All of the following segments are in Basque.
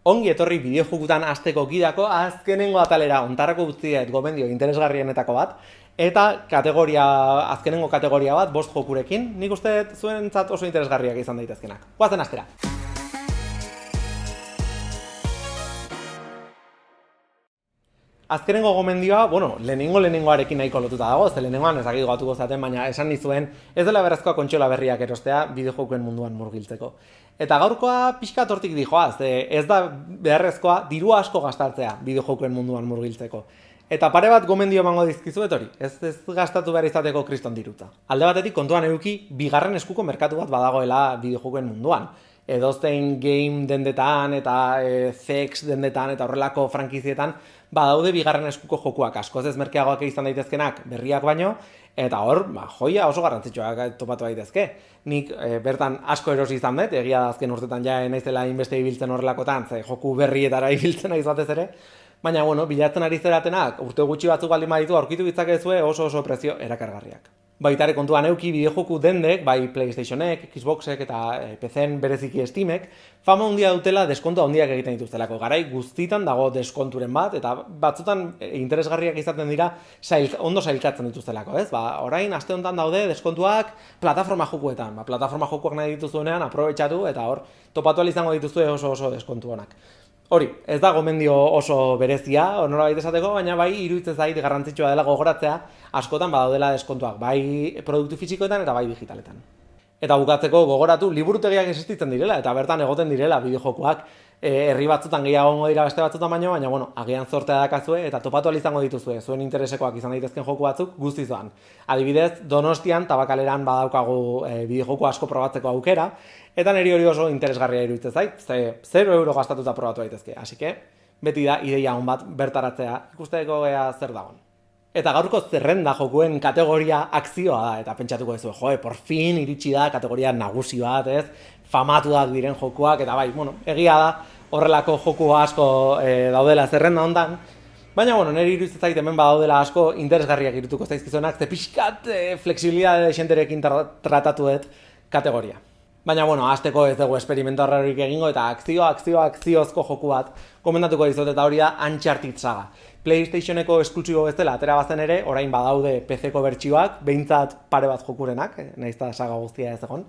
Ongi etorri bideojokutan hasteko gidako azkenengo atalera ontarrako guztiet gomendio interesgarrienetako bat, eta azkenengo kategoria bat 5 jokurekin, nik uste zuentzat oso interesgarriak izan daitezkenak. Goazen hastera! Azkenengo gomendioa, lehenengoarekin nahiko lotuta dago, ze lehenengoan ezagik gatuko zaten, baina esan nizuen ez dela berazkoa kontsola berriak erostea bideojokuen munduan murgiltzeko. Eta gaurkoa pixka tortik dijoa, ze ez da beharrezkoa diru asko gastatzea bideojokuen munduan murgiltzeko. Eta pare bat gomendio emango dizkizuet hori, ez gastatu behar izateko kriston diruta. Alde batetik kontuan eduki bigarren eskuko merkatu bat badagoela bideojokuen munduan. Edozein game dendetan eta CX dendetan eta horrelako frankizietan badaude bigarren eskuko jokuak askoz ez merkeagoak izan daitezkenak berriak baino, eta hor, joia oso garrantzitsuak topatu daitezke. Nik bertan asko erosi izan dut, egia da azken urtetan ja naizela inbeste ibiltzen horrelakotan, ze joku berrietara ibiltzen naiz batez ere, baina bilatzen ari zeratenak urte gutxi batzuk baldin baditu aurkitu ditzakezue oso prezio erakargarriak. Baitare kontuan euki bideojoku dendek, bai PlayStationek, Xboxek eta PC-en bereziki Steamek, fama handia dutela deskontu handiak egiten dituztelako. Garai guztitan dago deskonturen bat, eta batzutan interesgarriak izaten dira ondo sailkatzen dituztelako, ez? Orain aste honetan daude deskontuak plataforma jokuetan. Plataforma jokuak nahi dituzuenean aprobetxatu eta hor topatu izango dituzue oso deskontu honak. Hori, ez da gomendio oso berezia, nolabait esateko, baina bai iruditzen zait garrantzitsua dela gogoratzea askotan badaudela deskontuak, bai produktu fisikoetan eta bai digitaletan. Eta bukatzeko gogoratu, liburutegiak existitzen direla eta bertan egoten direla bideojokoak, herri batzutan gehiago dira beste batzutan baino, baina agian zortea dakazue eta topatu izango dituzue, zuen interesekoak izan daitezken joku batzuk guztiz doan. Adibidez, Donostian Tabakaleran badaukagu bideojoko asko probatzeko aukera, eta niri hori oso interesgarria iruditzen zait, ze 0 euro gastatuta probatu daitezke. Así que, beti da ideia on bat bertaratzea, ikusteko zer dagon. Eta gaurko zerrenda jokuen kategoria akzioa da, eta pentsatuko duzu, por fin iritsi da kategoria nagusi bat, ez? Famatuak diren jokuak, eta bai, egia da, horrelako joku asko daudela zerrenda hontan, baina, niri iruditzen zait hemen badaudela asko interesgarriak irutuko zaizkizuenak, ze pixkat flexibilidade xenterekin tratatu dut kategoria. Baina, hasteko ez dugu esperimento horrerik egingo, eta akziozko joku bat komendatuko dizut, eta hori da Uncharted saga. PlayStationeko esklusibo bezala atera bazen ere, orain badaude PC-ko bertsioak, behintzat pare bat jokurenak, nahiz eta saga guztia ez egon.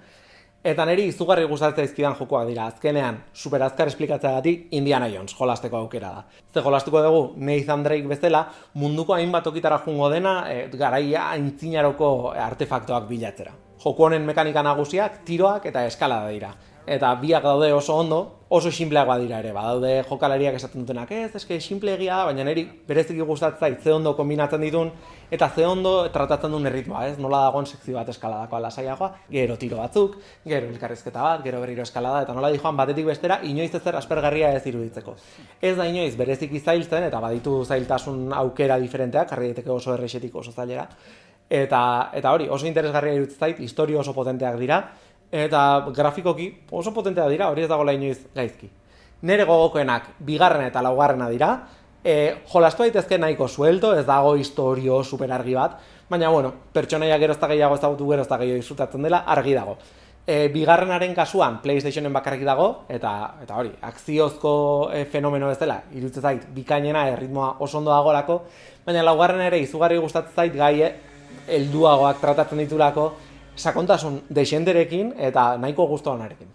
Eta niri izugarri gustatzen zaizkidan jokoak dira, azkenean, super azkar esplikatzeagatik Indiana Jones jolasteko aukera da. Ze jolastuko dugu Nathan Drake bezala, munduko hainbat tokitara joango dena, garaia aintzinaroko artefaktoak bilatzera. Joku honen mekanika nagusiak, tiroak eta eskalada dira. Eta biak daude oso ondo, oso sinpleak badira ere, badaude jokalariak esaten dutenak, eske sinple egia da, baina niri bereziki gustatzen zait ze ondo kombinatzen ditun eta ze ondo tratatzen duen erritmoa, ez? Nola dagoen sekzio bat eskaladakoa lasaiagoa, gero tiro batzuk, gero elkarrizketa bat, gero berriro eskalada, eta nola dijoan batetik bestera inoiz ezer aspergarria ez iruditzeko. Ez da inoiz bereziki zailtzen, eta baditu zailtasun aukera diferenteak, jarri daiteke oso errexetik oso zailera, eta hori, oso interesgarria iruditzen zait, historia oso potenteak dira, eta grafikoki oso potentea dira, hori ez dagoela inoiz gaizki. Nere gogokoenak bigarrena eta laugarrena dira, jolastu daitezke nahiko suelto, ez dago historio super argi bat, baina pertsonaia gero ez da gehiago ezagutu gero ez da gehiago disfrutatzen dela, argi dago. Bigarrenaren kasuan PlayStationen bakarrik dago, eta hori, akziozko fenomeno ez dela, iruditzen zait, bikainena, erritmoa oso ondo dagolako, baina laugarren ere izugarri gustatzen zait gai helduagoak tratatzen ditulako, sakontasun dexenterekin eta nahiko gustu onarekin.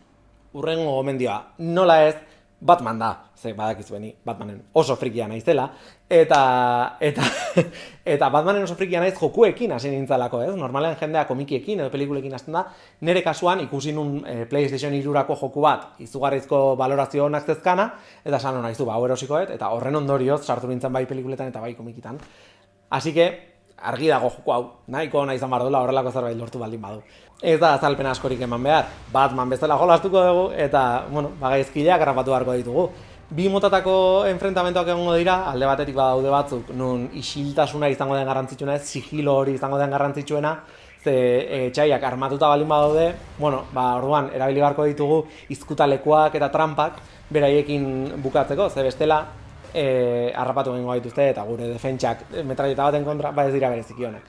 Urrengo gomendioa, nola ez, Batman da, ze badakizueni, Batmanen oso frikia naizela, eta Batmanen oso frikia naiz jokuekin hasi nintzalako, ez? Normalean jendea komikiekin edo pelikulekin hasten da, nire kasuan ikusi nun PlayStation 3-rako joku bat, izugarrizko balorazio onak zezkana, eta esan hona izu, hau erosikoet, eta horren ondorioz sartu nintzen bai pelikuletan eta bai komikitan. Así que, argi dago joku hau, nahiko ona izan behar duela horrelako zerbait lortu baldin badu. Ez da azalpen askorik eman behar, Batman bezala jolastuko dugu eta, gaizkileak harrapatu beharko ditugu. Bi motatako enfrentamentoak egongo dira, alde batetik badaude batzuk, nun isiltasuna izango den garrantzitsuena, ez sigilo hori izango den garrantzitsuena, ze txaiak armatuta baldin badaude, orduan erabili beharko ditugu izkutalekuak eta trampak beraiekin bukatzeko, ze bestela harrapatu egingo gaituzte eta gure defentsak metralleta baten kontra ez dira bereziki honek.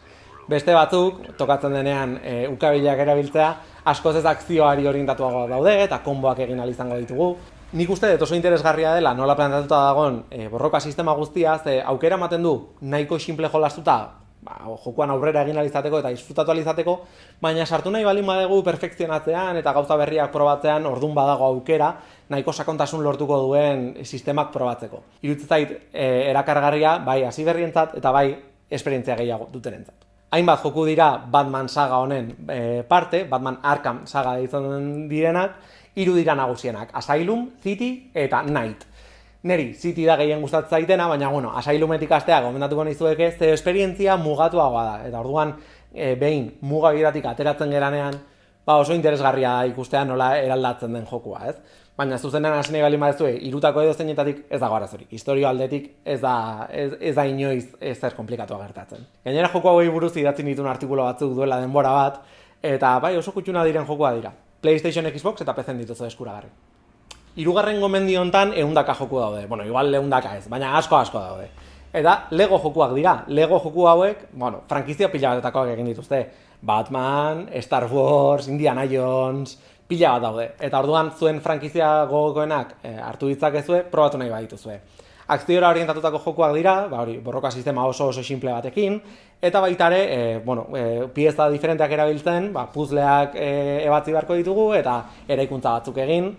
Beste batzuk, tokatzen denean ukabilak erabiltzea, askoz ez akzioari orientatuago daude eta konboak egin ahal izango ditugu. Nik uste dut oso interesgarria dela nola planteatuta dagoen borroka sistema guztia, ze aukera ematen du nahiko simple jolastuta, jokuan aurrera egin alizateko eta disfrutatu alizateko, baina sartu nahi baldin badegu perfekzionatzean eta gauza berriak probatzean ordun badago aukera nahiko sakontasun lortuko duen sistemak probatzeko. Iruditzen zait erakargarria bai hasi berrientzat eta bai esperientzia gehiago dutenentzat. Hainbat joku dira Batman saga honen parte, Batman Arkham saga izan direnak, 3 dira nagusienak, Asylum, City eta Night. Neri, City da gehien gustatzen zaitena, baina bueno, Asylumetik hastea gomendatuko nizueke, ze esperientzia mugatuagoa da. Eta orduan, behin muga bidatik ateratzen geranean, oso interesgarria da ikustea nola eraldatzen den jokua, ez? Baina zuzenean hasi nahi baldin baduzue, 3 edozeinetatik ez dago arazorik. Historia aldetik ez da inoiz ezer konplikatua gertatzen. Gainera joko hauei buruz idatzi nituen artikulu batzuk duela denbora bat, eta bai oso kutsuna diren jokoa dira. PlayStation, Xbox eta PC dituzu eskuragarri. 3. gomendio hontan 100 joku daude. Bueno, igual 100 ez, baina asko daude. Eta Lego jokuak dira. Lego joku hauek, bueno, frankizia pila batetakoak egin dituzte. Batman, Star Wars, Indiana Jones, pila bat daude. Eta orduan zuen frankizia gogokoenak hartu ditzakezue, probatu nahi badituzue. Akziora orientatutako jokuak dira, borroka sistema oso simple batekin, eta baita ere, pieza diferenteak erabiltzen, puzzleak ebatzi beharko ditugu eta eraikuntza batzuk egin,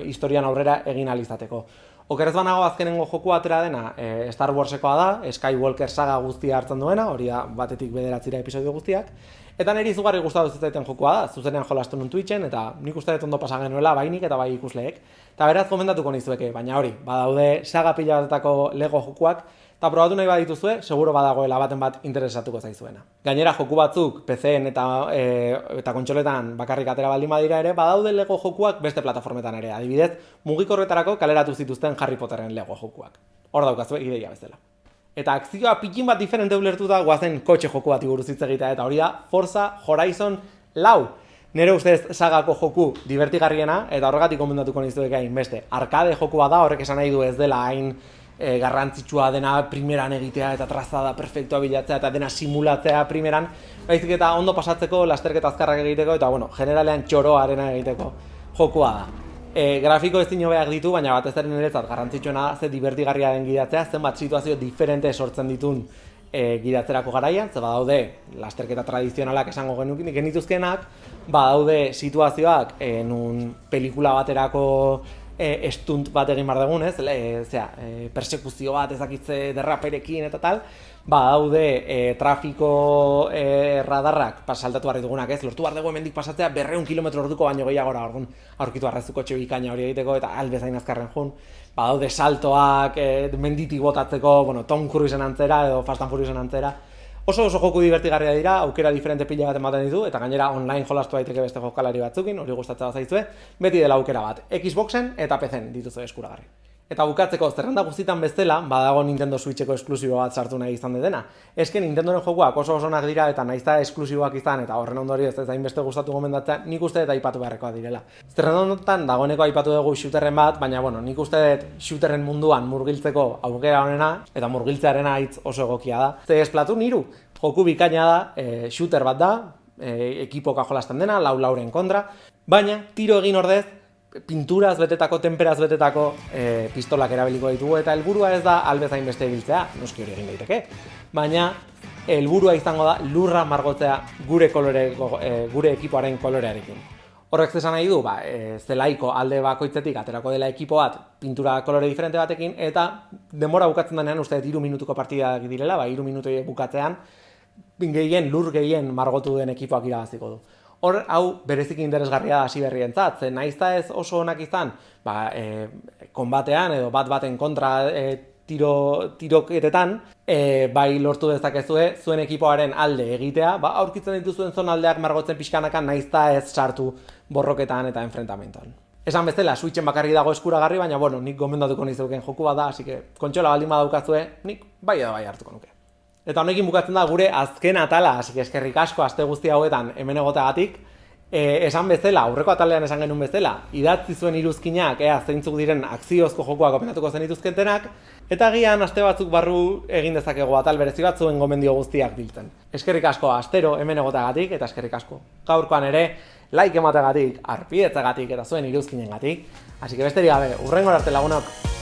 historian aurrera egin alizateko. Okerez banago azkenengo joku atera dena Star Warsekoa da, Skywalker saga guztia hartzen duena, hori da batetik 9 episodio guztiak, eta niri izugarri gustatu zitzaiten jokua da, zuzenean jolastu nun Twitchen, eta nik uste dut ondo pasa genuela bainik eta bai ikusleek, eta beraz gomendatuko nizueke, baina hori, badaude saga pila batetako Lego jokuak, eta probatu nahi badituzue, seguro badagoela baten bat interesatuko zaizuena. Gainera joku batzuk PC-en eta kontsoletan bakarrik atera baldin badira ere, badaude Lego jokuak beste plataformetan ere, adibidez, mugikorretarako kaleratu zituzten Harry Potteren Lego jokuak. Hor daukazue ideia bezala. Eta akzioa pikin bat diferente ulertuta guazen kotxe joku bat buruz hitz egitea, eta hori da Forza Horizon 4. Nere ustez sagako joku divertigarriena, eta horregatik gomendatuko nizueke hainbeste. Arkade jokua da, horrek esan nahi du ez dela hain garrantzitsua dena primeran egitea eta trazada perfektua bilatzea eta dena simulatzea primeran, baizik eta ondo pasatzeko, lasterketa azkarrak egiteko eta generalean txoroarena egiteko jokua da. Grafiko ezin hobeak ditu, baina batez ere niretzat garrantzitsuena ze divertigarria den gidatzea, zenbat situazio diferente sortzen ditun gidatzerako garaian, ze badaude lasterketa tradizionalak esango genituzkenak, badaude situazioak nun pelikula baterako stunt bat egin bar dugun, persekuzio bat ezakitze derraperekin eta tal, badaude trafiko radarrak saltatu barri dugunak, lortu bar dugu hemendik pasatzea 200 km/h baino gehiagora, orduan aurkitu arrazuko txe bikaina hori egiteko eta albezain azkarren jun. Badaude saltoak menditik botatzeko, Tom Cruisen antzera edo Fast and Furiousen antzera. Oso joku divertigarria dira, aukera diferente pila bat ematen ditu, eta gainera online jolastu daiteke beste jokalari batzukin, hori gustatzen zaizue, beti dela aukera bat, Xboxen eta PCen dituzu eskuragarri. Eta bukatzeko, zerrenda guztietan bezala, badago Nintendo Switcheko esklusibo bat sartu nahi izan dena. Eske Nintendoren jokuak oso onak dira eta naizta esklusiboak izan, eta horren ondorioz ez hainbeste gustatu gomendatzea, nik uste dut aipatu beharrekoa direla. Zerrenda honetan dagoeneko aipatu dugu shooterren bat, baina nik uste dut shooterren munduan murgiltzeko aukera honena, eta murgiltzearena hitz oso egokia da. Ze Splatoon 3, joku bikaina da, shooter bat da, ekipoka jolasten dena, lauren kontra, baina tiro egin ordez, pinturaz betetako, temperaz betetako pistolak erabiliko ditugu eta helburua ez da albezain beste ibiltzea, noski hori egin daiteke, baina helburua izango da lurra margotzea gure ekipoaren kolorearekin. Horrek esan nahi du, zelaiko alde bakoitzetik aterako dela ekipo bat pintura kolore diferente batekin eta denbora bukatzen denean uste 3 minutuko partidak direla, 3 minutu bukatzean lur gehien margotu den ekipoak irabaziko du. Hor, hau berezik interesgarria da hasi berrientzat, ze naizta ez oso onak izan, konbatean edo baten kontra tiroketetan, bai lortu dezakezue zuen ekipoaren alde egitea, aurkitzen dituzuen zonaldeak margotzen pixkanakan naizta ez sartu borroketan eta enfrentamentoan. Esan bezala, Switchen bakarri dago eskuragarri, baina nik gomendatuko nizuken joku bat da, así que kontsola baldin badaukazue, nik bai hartuko nuke. Eta honekin bukatzen da gure azken atala, hasi eskerrik asko aste guzti hauetan hemen egoteagatik, esan bezala, aurreko atalean esan genuen bezala, idatzi zuen iruzkinak, zeintzuk diren akziozko jokoak opinatuko zenituzketenak, eta agian aste batzuk barru egin dezakegu atal berezi batzuen gomendio guztiak biltzen. Eskerrik asko astero hemen egotagatik eta eskerrik asko gaurkoan ere like emateagatik, arpidetzagatik eta zuen iruzkinengatik. Así que besterik gabe, hurrengora arte lagunok.